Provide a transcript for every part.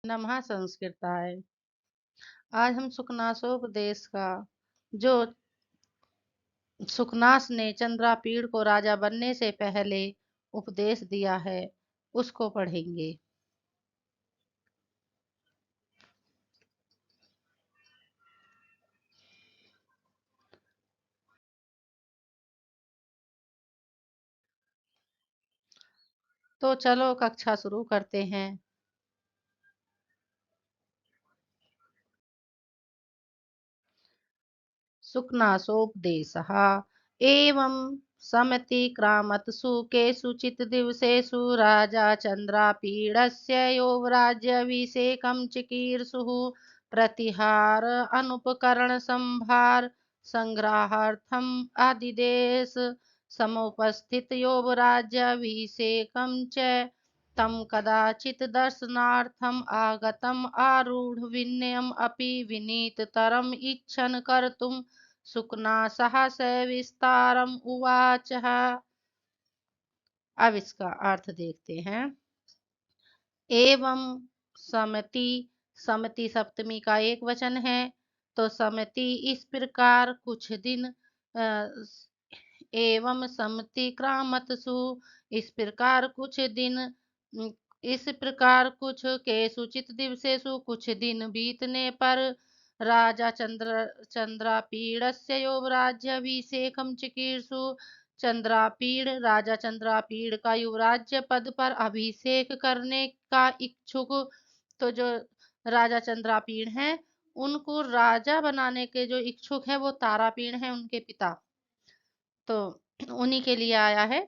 नमः संस्कृताय। आज हम सुखनासोपदेश का जो सुखनास ने चंद्रापीड़ को राजा बनने से पहले उपदेश दिया है उसको पढ़ेंगे। तो चलो कक्षा शुरू करते हैं। सुखनासोपदेशः एवं समतिक्रामत्सु केषुचित् दिवसेषु राजा चन्द्रापीडस्य यौवराज्याभिषेकं चिकीर्षुः प्रतिहार अनुपकरणसंभार संग्रहार्थम् आदिदेश समुपस्थित यौवराज्याभिषेकं च तं कदाचित् दर्शनार्थम् आगतम् आरूढविनयम् अपि विनीततरम् इच्छन् कर्तुं सुखनासः सविस्तारम् उवाच। अब इसका अर्थ देखते हैं। एवं समति, समति सप्तमी का एक वचन है। तो समति इस प्रकार कुछ दिन एवं समति क्रामत्सु इस प्रकार कुछ दिन, इस प्रकार कुछ के सूचित दिवसेषु कुछ दिन बीतने पर राजा चंद्रापीडस्य युवराज्याभिषेकं चिकीर्षु चंद्रापीड़ राजा चंद्रापीड़ का युवराज्य पद पर अभिषेक करने का इच्छुक। तो जो राजा चंद्रापीड़ हैं उनको राजा बनाने के जो इच्छुक है वो तारापीड़ हैं उनके पिता। तो उन्हीं के लिए आया है।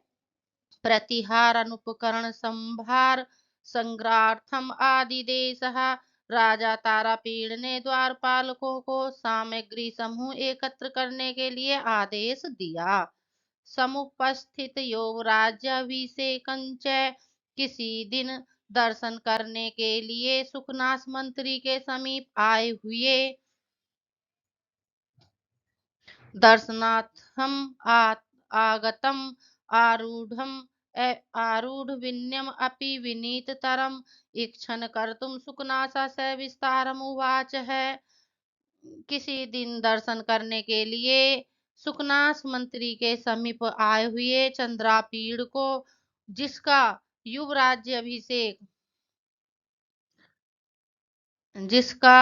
प्रतिहार अनुपकरण संभार संग्रहार्थम आदिदेशः राजा तारापीड़ ने द्वारपालकों को सामग्री समूह एकत्र करने के लिए आदेश दिया। समुपस्थित युवराज्याभिषेकं च किसी दिन दर्शन करने के लिए सुखनास मंत्री के समीप आए हुए दर्शनार्थम आगतम आरूढ़म आरूढ़विन्यम अपि विनीततरम इक्षण कर्तुम सुखनासा सविस्तारम उवाच है। किसी दिन दर्शन करने के लिए सुखनास मंत्री के समीप आए हुए चंद्रापीड़ को जिसका युवराज्य अभिषेक जिसका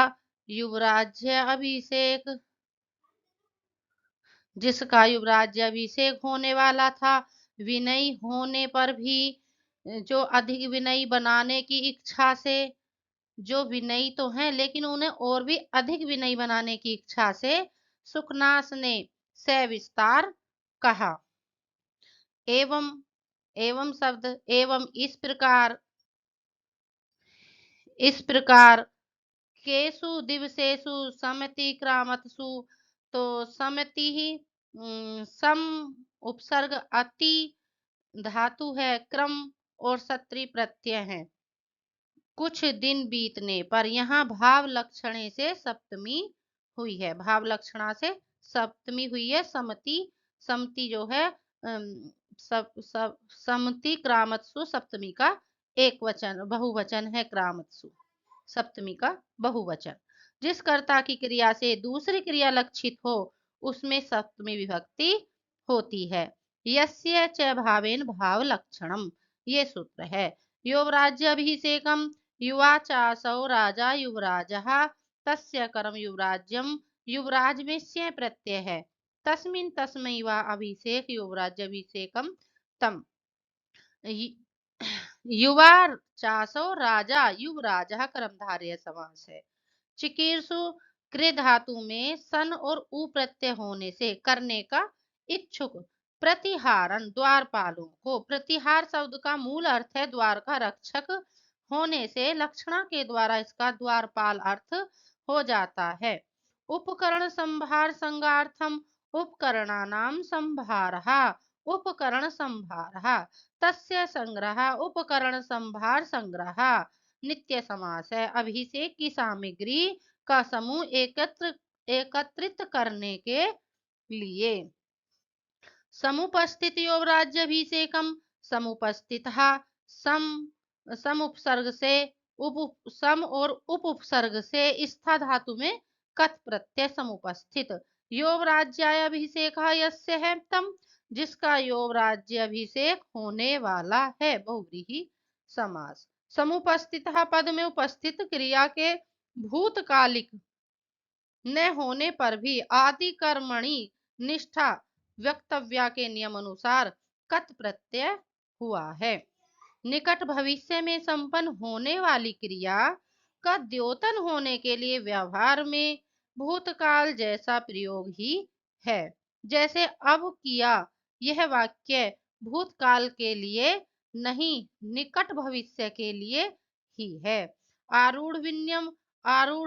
युवराज्य अभिषेक जिसका युवराज्याभिषेक होने वाला था, विनयी होने पर भी जो अधिक विनयी बनाने की इच्छा से, जो विनयी तो हैं लेकिन उन्हें और भी अधिक विनयी बनाने की इच्छा से सुखनास ने सविस्तार कहा। एवं एवं शब्द एवं इस प्रकार केषु दिवसेषु समति क्रामत्सु। तो समति ही सम उपसर्ग अति धातु है, क्रम और सत्री प्रत्यय है। कुछ दिन बीतने पर यहाँ भाव लक्षणे से सप्तमी हुई है, भाव लक्षणा से सप्तमी हुई है। समति समति जो है समति क्रामत्सु सप्तमी का एक वचन बहुवचन है। क्रामत्सु सप्तमी का बहुवचन। जिस कर्ता की क्रिया से दूसरी क्रिया लक्षित हो उसमें सप्तमी विभक्ति होती है। यस्य च भावेन भाव लक्षणम, ये सूत्र है। युवराज्याभिषेकम युवा चासौ राजा युवराजः तस्य कर्म युवराज्यम, युवराज में स्यः प्रत्यय है। तस्मिन् तस्मै वा अभिषेक युवराज्याभिषेकम तम। युवा चासो राजा युवराजः कर्मधारय समास है। चिकीर्षु कृ धातु में सन और उ प्रत्यय होने से करने का इच्छुक। प्रतिहारन द्वारपालों को। प्रतिहार शब्द का मूल अर्थ है द्वार का रक्षक होने से लक्षणा के द्वारा इसका द्वारपाल अर्थ हो जाता है। उपकरण संभार संगार्थम उपकरणानाम संभारः, उपकरण संभारः तस्य संग्रह उपकरण संभार संग्रह नित्य समास है। अभिषेक की सामग्री का समूह एकत्रित करने के लिए। समुपस्थित युवराज्याभिषेकम समुपस्थित सम समुपसर्ग से सम और उपसर्ग से स्था धातु में कत प्रत्यय समुपस्थित। योवराज्याभिषेक यस्य है तम, जिसका योवराज्याभिषेक होने वाला है। बहुव्रीहि समास। समुपस्थित पद में उपस्थित क्रिया के भूतकालिक न होने पर भी आदि कर्मणि निष्ठा वक्तव्य के नियम अनुसार कत प्रत्यय हुआ है। निकट भविष्य में संपन्न होने वाली क्रिया का द्योतन होने के लिए व्यवहार में भूतकाल जैसा प्रयोग ही है। जैसे अब किया, यह वाक्य भूतकाल के लिए नहीं, निकट भविष्य के लिए ही है। आरूढ़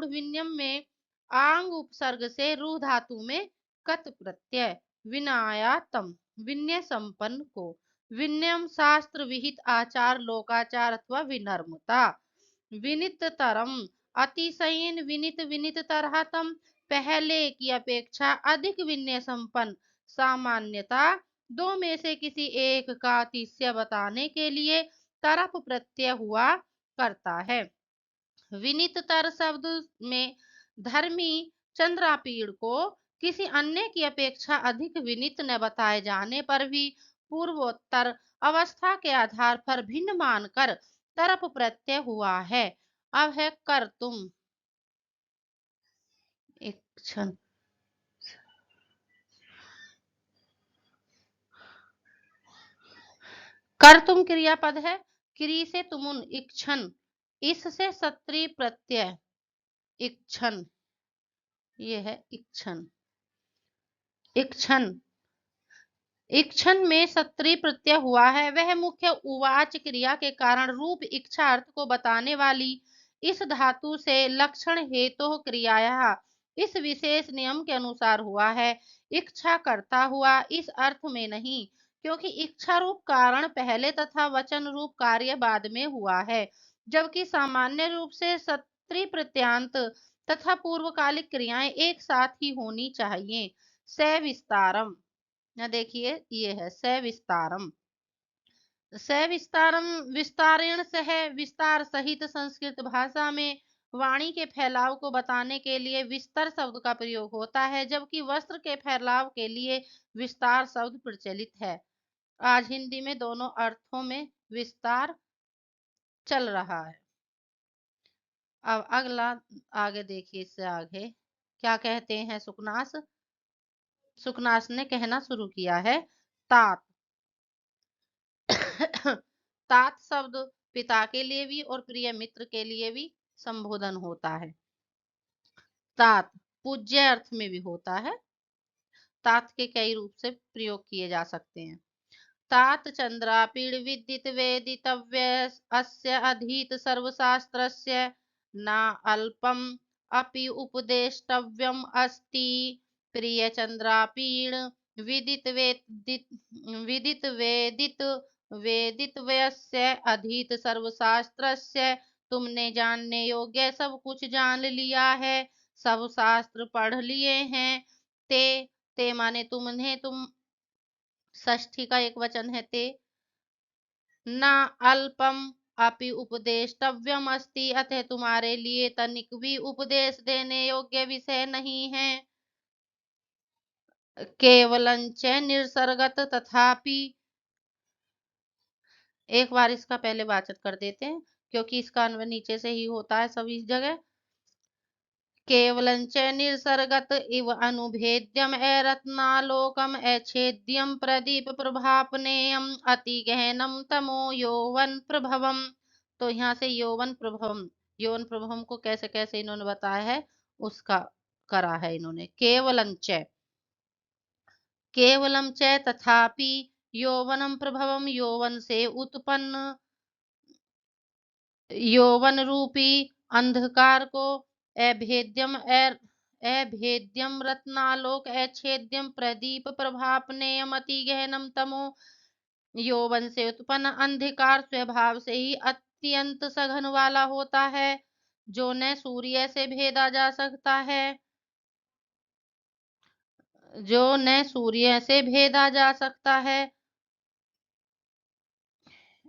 विनियम में आंग उपसर्ग से रूह धातु में कत प्रत्यय विनायातम विनय संपन्न को। विनयम शास्त्र विहित आचार लोकाचार अथवा विनम्रता। विनित तरम अतिशयन विनित विनित तरहतम, पहले की अपेक्षा अधिक विनय संपन्न। सामान्यता दो में से किसी एक का अतिशय बताने के लिए तरफ प्रत्यय हुआ करता है। विनित तर शब्द में धर्मी चंद्रापीड़ को किसी अन्य की अपेक्षा अधिक विनित न बताए जाने पर भी पूर्वोत्तर अवस्था के आधार पर भिन्न मानकर तरफ प्रत्यय हुआ है। अब है कर तुम। एक क्षण। कर तुम क्रियापद है। क्री से तुमुन इक्षण, इससे सत्री प्रत्यय इक्षण, ये है इक्षण। इक्षण इक्षण में सत्री प्रत्यय हुआ है। वह मुख्य उवाच क्रिया के कारण रूप इच्छा अर्थ को बताने वाली इस धातु से लक्षण हेतु क्रियाया इस विशेष नियम के अनुसार हुआ है। इच्छा करता हुआ इस अर्थ में नहीं, क्योंकि इच्छा रूप कारण पहले तथा वचन रूप कार्य बाद में हुआ है। जबकि सामान्य रूप से सत्री प्रत्यांत तथा पूर्वकालिक क्रियाएं एक साथ ही होनी चाहिए। सविस्तारम, ना देखिए ये है सविस्तारम। सविस्तारम विस्तारेण सह, विस्तार सहित। संस्कृत भाषा में वाणी के फैलाव को बताने के लिए विस्तर शब्द का प्रयोग होता है, जबकि वस्त्र के फैलाव के लिए विस्तार शब्द प्रचलित है। आज हिंदी में दोनों अर्थों में विस्तार चल रहा है। अब अगला आगे देखिए, इससे आगे क्या कहते हैं सुकनास। सुकनास ने कहना शुरू किया है तात। तात शब्द पिता के लिए भी और प्रिय मित्र के लिए भी संबोधन होता है। तात पूज्य अर्थ में भी होता है। तात के कई रूप से प्रयोग किए जा सकते हैं। तात चंद्रापीड़ विदित वेदितव्य अस्य अधीत सर्वशास्त्रस्य न अल्पम अपि उपदेष्टव्यम अस्ति। प्रिय चंद्रापीड़ विदित वेदित विदित वेदित वेदितव्यस्य अधीत सर्वशास्त्रस्य, तुमने जानने योग्य सब कुछ जान लिया है, सब शास्त्र पढ़ लिए हैं। ते माने तुमने, तुम षष्ठी का एक वचन है ते। न अल्पम अपि उपदेष्टव्यम अस्ति, अतः तुम्हारे लिए तनिक भी उपदेश देने योग्य विषय नहीं है। केवलंच निसर्गत तथापि, एक बार इसका पहले वाचन कर देते हैं क्योंकि इसका अन्वय नीचे से ही होता है सभी जगह। केवलंच निसर्गत इव अनुभेद्यम रत्नालोकम अच्छेद्यम प्रदीप प्रभापनेयम अति गहनम तमो यौवन प्रभवम। तो यहाँ से यौवन प्रभवम को कैसे कैसे इन्होंने बताया है उसका करा है इन्होंने। केवलम च तथापि यौवनम प्रभवम, यौवन से उत्पन्न यौवन रूपी अंधकार को अभेद्यम रत्नालोक अच्छेद्यम प्रदीप प्रभापनेयम अति गहनम तमो, यौवन से उत्पन्न अंधकार स्वभाव से ही अत्यंत सघन वाला होता है, जो न सूर्य से भेदा जा सकता है, जो न सूर्य से भेदा जा सकता है।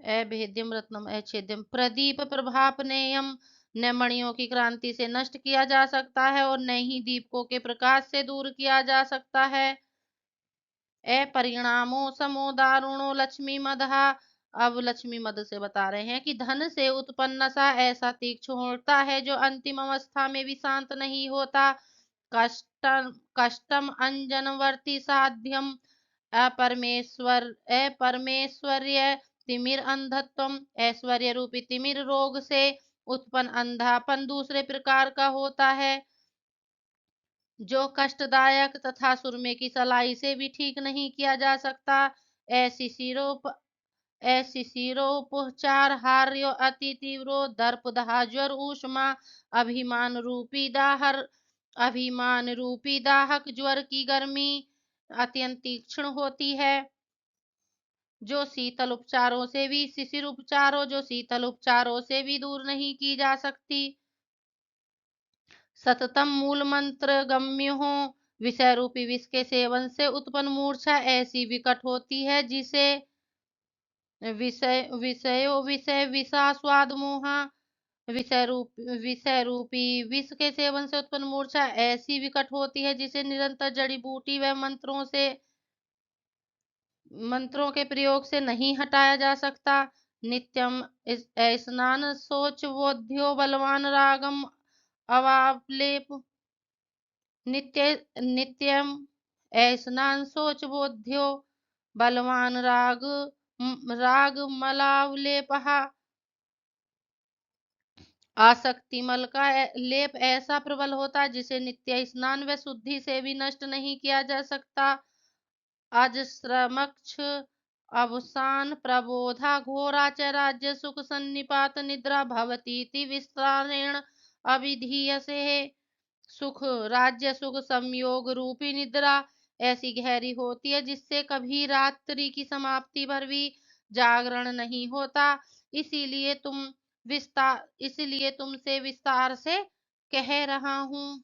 अभेद्यम रत्नम अछेद्यम प्रदीप प्रभापनेयम। न मणियों की क्रांति से नष्ट किया जा सकता है और न ही दीपकों के प्रकाश से दूर किया जा सकता है। अपरिणामो समो दारुणो लक्ष्मी मदहा। अब लक्ष्मी मद से बता रहे हैं कि धन से उत्पन्न नशा ऐसा तीक्ष्ण होता है जो अंतिम अवस्था में भी शांत नहीं होता। कष्टम कष्टम अंजनवर्ती साध्यम। अपरमेश्वर्य तिमिर अंधत्वम। ऐश्वर्य रूपी तिमिर रोग से उत्पन्न अंधापन दूसरे प्रकार का होता है जो कष्टदायक तथा सुरमे की सलाई से भी ठीक नहीं किया जा सकता। ऐसी शिरोपचार हार्यो अति तीव्रो दर्प दहा ज्वर ऊष्मा। अभिमान रूपी दाहक ज्वर की गर्मी अत्यंत तीक्ष्ण होती है जो शीतल उपचारों से भी दूर नहीं की जा सकती। सततम मूल मंत्र गम्य हो। विषय रूपी विष के सेवन से उत्पन्न मूर्छा ऐसी विकट होती है जिसे विषय विषा स्वाद मोहा। विषय रूपी विष के सेवन से उत्पन्न मूर्छा ऐसी विकट होती है जिसे निरंतर जड़ी बूटी व मंत्रों के प्रयोग से नहीं हटाया जा सकता। नित्यम स्नान सोच बोध्यो बलवान रागम अवापलेप। नित्यम स्नान सोच बोध्यो बलवान राग मलावलेपहा। आसक्ति मल का लेप ऐसा प्रबल होता जिसे नित्य स्नान व शुद्धि से भी नष्ट नहीं किया जा सकता। अजस्रमक्ष अवसान प्रबोधा घोरा च राज्य सुख सन्निपात निद्रा भवतीति विस्तारेण अभिधीयसे। राज्य सुख संयोग रूपी निद्रा ऐसी गहरी होती है जिससे कभी रात्रि की समाप्ति पर भी जागरण नहीं होता। इसीलिए तुमसे विस्तार से कह रहा हूं।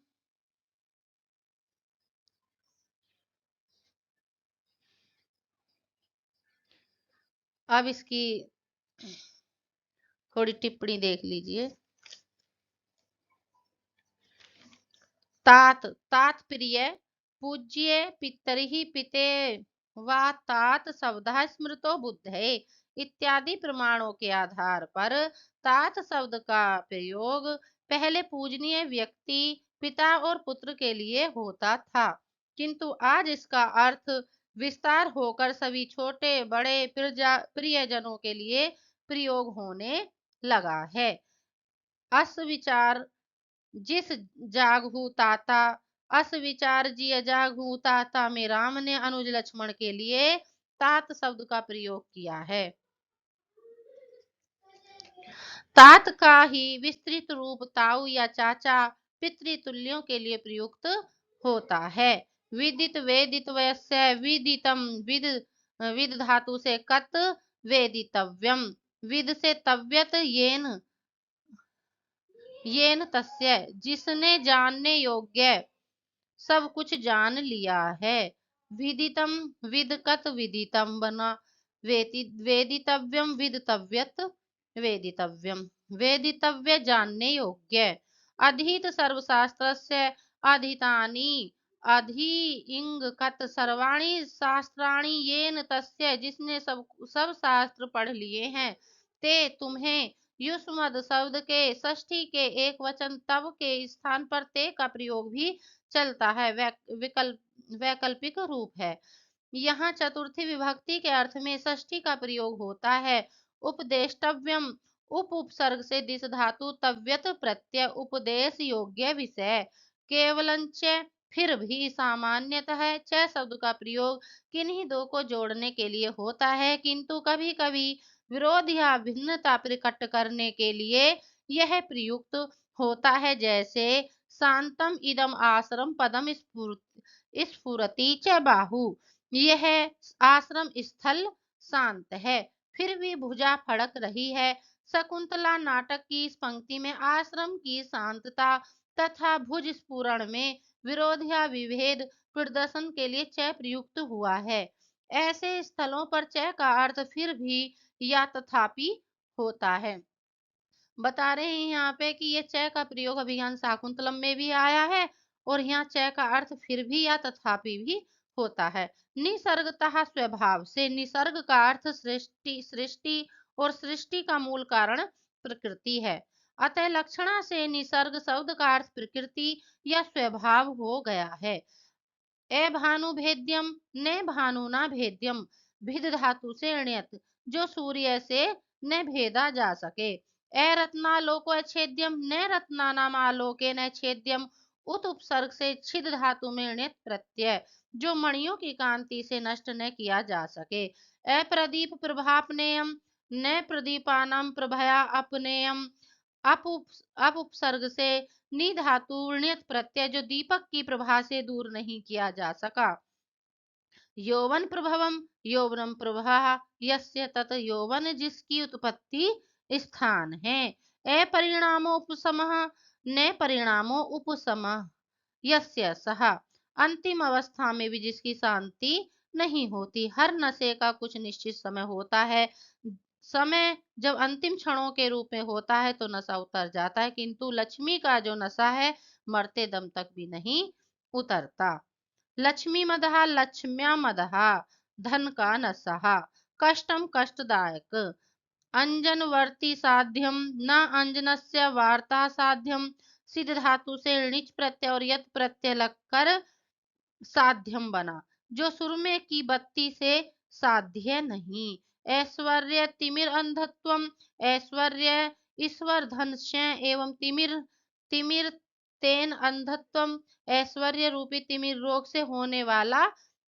अब इसकी थोड़ी टिप्पणी देख लीजिए। तात प्रिय पूज्य पितरहि पिते वा तात शब्द स्मृतो बुद्धे इत्यादि प्रमाणों के आधार पर तात शब्द का प्रयोग पहले पूजनीय व्यक्ति पिता और पुत्र के लिए होता था, किंतु आज इसका अर्थ विस्तार होकर सभी छोटे बड़े प्रियजनों के लिए प्रयोग होने लगा है। अस विचार जिस जागहू ताता अस विचार जिय जागहू ताता में राम ने अनुज लक्ष्मण के लिए तात शब्द का प्रयोग किया है। तात का ही विस्तृत रूप ताऊ या चाचा पितृतुल्यों के लिए प्रयुक्त होता है। विदित वेदित वैस्य विदितम विद धातु से कत वेदितव्यम। विद से तव्यत येन तस्य जिसने जानने योग्य सब कुछ जान लिया है। विदितम विदकत विदितम बना। वेदितव्यम विदतव्यत वेदितव्यम। वेदितव्य जानने योग्य। अधीत सर्वशास्त्रस्य अधीतानि अधि इंग कत सर्वाणि शास्त्राणि येन तस्य जिसने सब शास्त्र पढ़ लिए हैं। ते तुम्हें युष्मद शब्द के षष्ठी के एक वचन तब के स्थान पर ते का प्रयोग भी चलता है। वैकल्पिक रूप है। यहाँ चतुर्थी विभक्ति के अर्थ में षष्ठी का प्रयोग होता है। उपदेष्टव्यम उपसर्ग से दिस धातु तव्यत प्रत्यय उपदेश योग्य विषय। केवलंच फिर भी सामान्यतः च शब्द का प्रयोग किन्हीं दो को जोड़ने के लिए होता है, किंतु कभी कभी विरोध या भिन्नता प्रकट करने के लिए यह प्रयुक्त होता है। जैसे शांतम इदम आश्रम पदम स्फुरति च बाहु। यह आश्रम स्थल शांत है फिर भी भुजा फड़क रही है। शकुंतला नाटक की इस पंक्ति में आश्रम की शांतता तथा भुज स्फुरण में विरोध या विभेद प्रदर्शन के लिए च प्रयुक्त हुआ है। ऐसे स्थलों पर च का अर्थ फिर भी या तथापि होता है। बता रहे हैं यहाँ पे कि ये च का प्रयोग अभिज्ञान शाकुंतलम में भी आया है और यहाँ च का अर्थ फिर भी या तथापि भी होता है। निसर्गतः स्वभाव से, निसर्ग का अर्थ सृष्टि सृष्टि और सृष्टि का मूल कारण प्रकृति है। अतः लक्षणा से निसर्ग शब्द का अर्थ प्रकृति या स्वभाव हो गया है। भानुभेद्यम न भानुना भेद्यम, भिद धातु से ण्यत, जो सूर्य से न भेदा जा सके। रत्नालोको छेद्यम न रत्नानाम आलोके न छेद्यम, उत उपसर्ग से छिद धातु में ण्यत प्रत्यय, जो मणियों की कांति से नष्ट न किया जा सके। प्रदीप प्रभापनेयम न प्रदीपानम प्रभया अपनेयम, अप उपसर्ग से नी धातु ण्यत प्रत्यय, जो दीपक की प्रभा से दूर नहीं किया जा सका। यौवन प्रभवम यौवनम प्रभा, यस्य तत यौवन, जिसकी उत्पत्ति स्थान है। परिणामो उपसमः न परिणामो उपसमः, यस्य सह, अंतिम अवस्था में भी जिसकी शांति नहीं होती। हर नशे का कुछ निश्चित समय होता है। समय जब अंतिम क्षणों के रूप में होता है तो नशा उतर जाता है, किंतु लक्ष्मी का जो नशा है मरते दम तक भी नहीं उतरता। लक्ष्मी मदहा लक्ष्म्या मदहा, धन का नशा। कष्टम कष्टदायक, अंजनवर्ती साध्यम न अंजनस्य वार्ता साध्यम, सिद्ध धातु से णिच प्रत्यय और यत प्रत्यय लगकर साध्यम बना, जो सुरमे की बत्ती से साध्य नहीं। ऐश्वर्य तिमिर अंधत्वम, ऐश्वर्य ईश्वर धनश्य एवं तिमिर तिमिर तेन अंधत्वम, ऐश्वर्य रूपी तिमिर रोग से होने वाला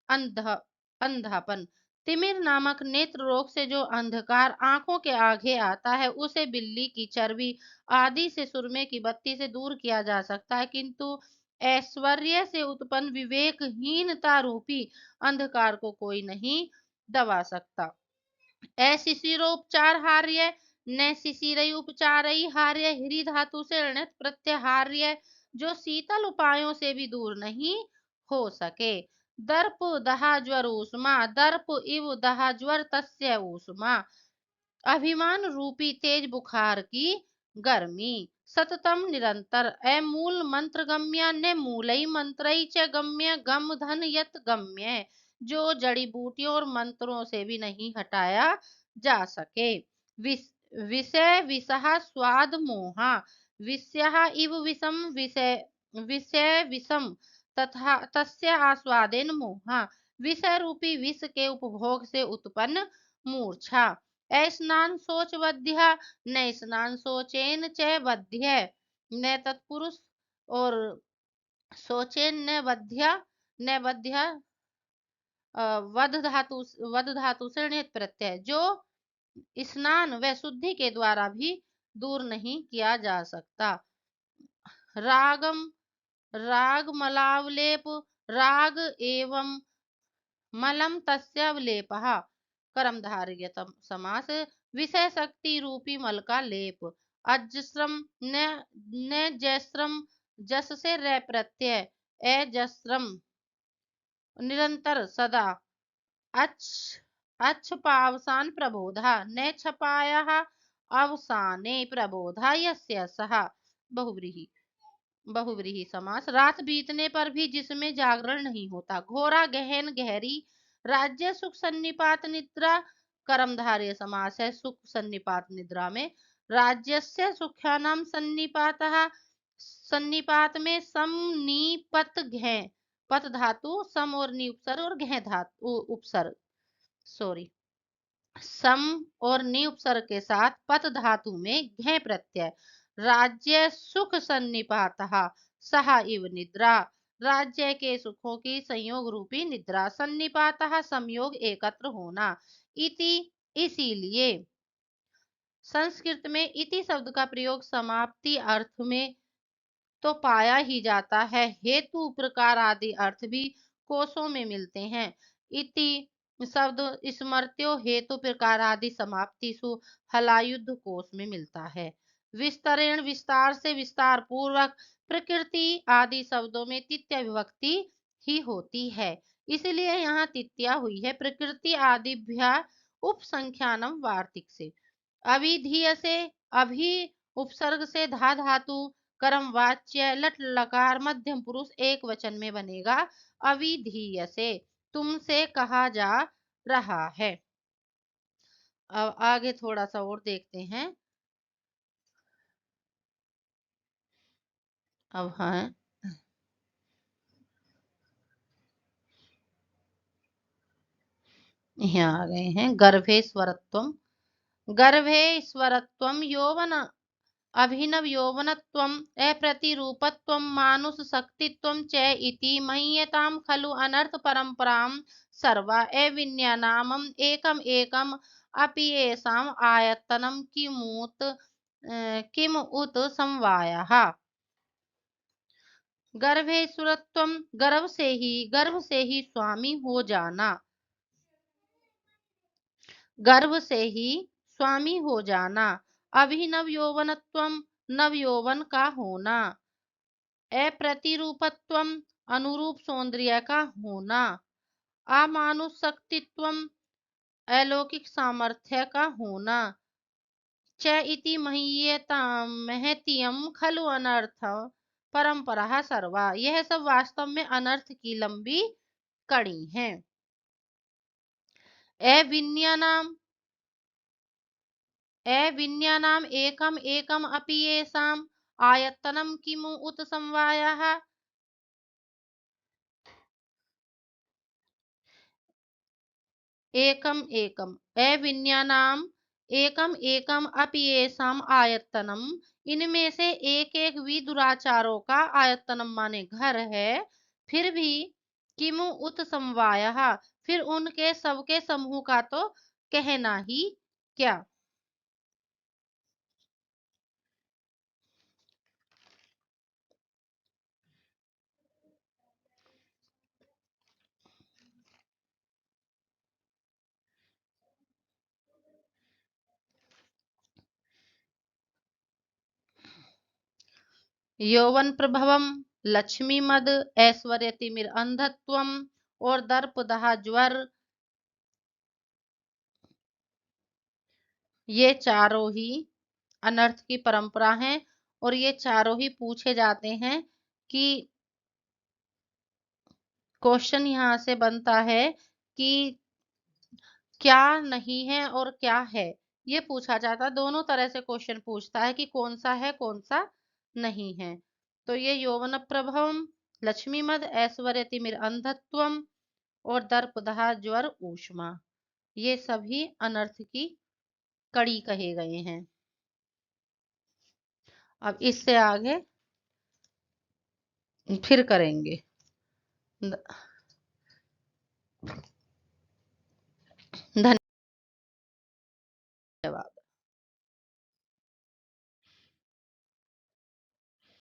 अंध अंधापन। तिमिर नामक नेत्र रोग से जो अंधकार आंखों के आगे आता है उसे बिल्ली की चर्बी आदि से सुरमे की बत्ती से दूर किया जा सकता है, किंतु ऐश्वर्य से उत्पन्न विवेकहीनता रूपी अंधकार को कोई नहीं दबा सकता। शिशिरोपचार हार्य न शिशिर उपचार हार्य, ह्री धातु से णित प्रत्याहार्य, जो शीतल उपायों से भी दूर नहीं हो सके। दर्प दहा ज्वर ऊष्मा, दर्प इव दहा ज्वर तस्य ऊष्मा, अभिमान रूपी तेज बुखार की गर्मी। सततम निरंतर, मूल मंत्र गम्य न मूलई मंत्रई च गम्य, गम धन यत गम्य, जो जड़ी बूटियों और मंत्रों से भी नहीं हटाया जा सके। विषय विषहा स्वाद मोहा, विषय इव विषम, विषय विषय विषम तथा तस्य आस्वादेन मोहा, विषय रूपी विष के उपभोग से उत्पन्न मूर्छा। स्नान सोच वध्य न स्नान सोचेन च वध्य, न तत्पुरुष और सोचेन न वध्य, न वध्य वध धातु से णित प्रत्यय, जो स्नान व शुद्धि के द्वारा भी दूर नहीं किया जा सकता। रागम राग मलावलेप, राग एवं मलम तस्यावलेपः, कर्मधारय समास, विषय शक्ति रूपी मल का लेप। अजस्रम न जैस्रम, जस से रे प्रत्यय, अजस्रम निरंतर सदा। अच्छ अच्छ पावसान प्रबोधा न छपाया अवसाने प्रबोधा, यस्य सह, बहुव्रीहि बहुव्रीहि समास, रात बीतने पर भी जिसमें जागरण नहीं होता। घोरा गहन गहरी, राज्य सुख सन्निपात निद्रा, कर्मधारय समास है सुख सन्निपात निद्रा में। राज्यस्य सुख्यानाम सन्निपातः, सन्निपात में सम नी पत घै, पत धातु सम और नी उपसर्ग और घै धातु उपसर्ग, सॉरी, सम और नी उपसर्ग के साथ पत धातु में घै प्रत्यय। राज्य सुख सन्निपातः सह इव निद्रा, राज्य के सुखों की संयोग रूपी निद्रा। सन्निपातः संयोग एकत्र होना। इति इसीलिए, संस्कृत में इति शब्द का प्रयोग समाप्ति अर्थ में तो पाया ही जाता है, हेतु प्रकार आदि अर्थ भी कोशों में मिलते हैं। इति शब्द स्मृत्यो हेतु प्रकार आदि समाप्तिषु हलायुद्ध कोश में मिलता है। विस्तरेण विस्तार से, विस्तार पूर्वक, प्रकृति आदि शब्दों में तृतीय विभक्ति ही होती है, इसलिए यहाँ तृतीया हुई है। प्रकृति आदिभ्या उपसंख्यानम वार्तिक से। अविधीय से अभी उपसर्ग से धा धातु कर्म वाच्य लट लकार मध्यम पुरुष एक वचन में बनेगा। अविधीय से तुमसे कहा जा रहा है। अब आगे थोड़ा सा और देखते हैं। अब हाँ, यहाँ आ गए हैं। गर्भेश्वरत्वम, गर्भेश्वरत्वम यौवन अभिनव यौवनत्वम अप्रतिरूपत्वम मानुष शक्तित्वम च इति मह्यताम खलु अनर्थ परंपराम सर्वा अविन्यानामम एकम एकम अपि येषाम आयतनम किम उत समवायः। गर्भेश्वरत्वम गर्भ से ही स्वामी हो जाना, गर्भ से ही स्वामी हो जाना। अभिनव यौवनत्वम नव यौवन का होना। अप्रतिरूपत्वम अनुरूप सौंदर्य का होना। अमानुष शक्तित्वम अलौकिक सामर्थ्य का होना। च इति महत्यम खलु अनर्थ परंपरा सर्वा, यह सब वास्तव में अनर्थ की लंबी कड़ी है। अविन्यानाम एकम एकम अपि येषाम आयतनम किमु उत समवायः। एकम एकम अविन्यानाम एकम एकम अपि येषाम आयतनम, इनमें से एक एक विदुराचारों का आयतनम माने घर है। फिर भी किमु उत समवायः, फिर उनके सबके समूह का तो कहना ही क्या। यौवन प्रभवम लक्ष्मी मद ऐश्वर्य तिमिर अंधत्वम और दर्प दहा ज्वर, ये चारों ही अनर्थ की परंपरा हैं। और ये चारों ही पूछे जाते हैं कि क्वेश्चन यहाँ से बनता है कि क्या नहीं है और क्या है, ये पूछा जाता है। दोनों तरह से क्वेश्चन पूछता है कि कौन सा है कौन सा नहीं है। तो ये यौवन प्रभवम लक्ष्मी मद ऐश्वर्य तिमिर अंधत्वम और दर्पदहा ज्वर ऊष्मा, ये सभी अनर्थ की कड़ी कहे गए हैं। अब इससे आगे फिर करेंगे।